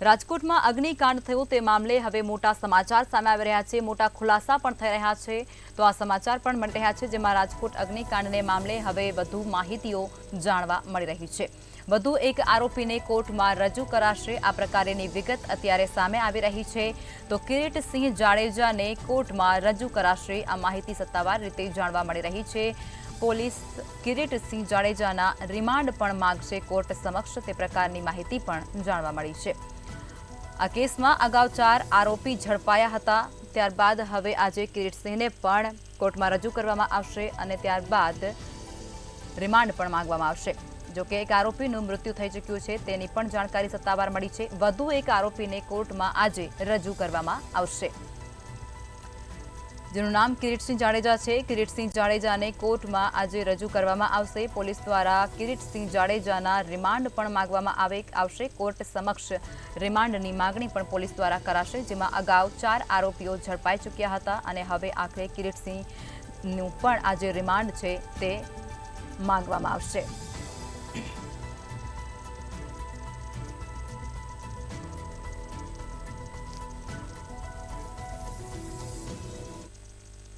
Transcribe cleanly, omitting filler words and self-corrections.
રાજકોટમાં અગ્નિકાંડ થયો તે મામલે હવે મોટા સમાચાર સામે આવી રહ્યા છે, મોટા ખુલાસા પણ થઈ રહ્યા છે। તો આ સમાચાર પણ મળી રહ્યા છે, જેમાં રાજકોટ અગ્નિકાંડને મામલે હવે વધુ માહિતીઓ જાણવા મળી રહી છે। વધુ એક આરોપીને કોર્ટમાં રજૂ કરાશે, આ પ્રકારની વિગત અત્યારે સામે આવી રહી છે। તો કિરીટસિંહ જાડેજાને કોર્ટમાં રજૂ કરાશે, આ માહિતી સત્તાવાર રીતે જાણવા મળી રહી છે। પોલીસ કિરીટસિંહ જાડેજાના રિમાન્ડ પણ માંગશે કોર્ટ સમક્ષ, તે પ્રકારની માહિતી પણ જાણવા મળી છે। આ કેસમાં અગાઉ 4 આરોપી ઝડપાયા હતા, ત્યારબાદ હવે આજે કિરીટસિંહને પણ કોર્ટમાં રજૂ કરવામાં આવશે અને ત્યારબાદ રિમાન્ડ પણ માંગવામાં આવશે। જો કે એક આરોપીનું મૃત્યુ થઈ ચૂક્યું છે, તેની પણ જાણકારી સત્તાવાર મળી છે। વધુ એક આરોપીને કોર્ટમાં આજે રજૂ કરવામાં આવશે, જેનું નામ કિરીટસિંહ જાડેજા છે। કિરીટસિંહ જાડેજાને કોર્ટમાં આજે રજૂ કરવામાં આવશે। પોલીસ દ્વારા કિરીટસિંહ જાડેજાના રિમાન્ડ પણ માંગવામાં આવશે। કોર્ટ સમક્ષ રિમાન્ડની માગણી પણ પોલીસ દ્વારા કરાશે, જેમાં અગાઉ 4 આરોપીઓ ઝડપાઈ ચૂક્યા હતા અને હવે આખરે કિરીટસિંહનું પણ આજે રિમાન્ડ છે તે માંગવામાં આવશે।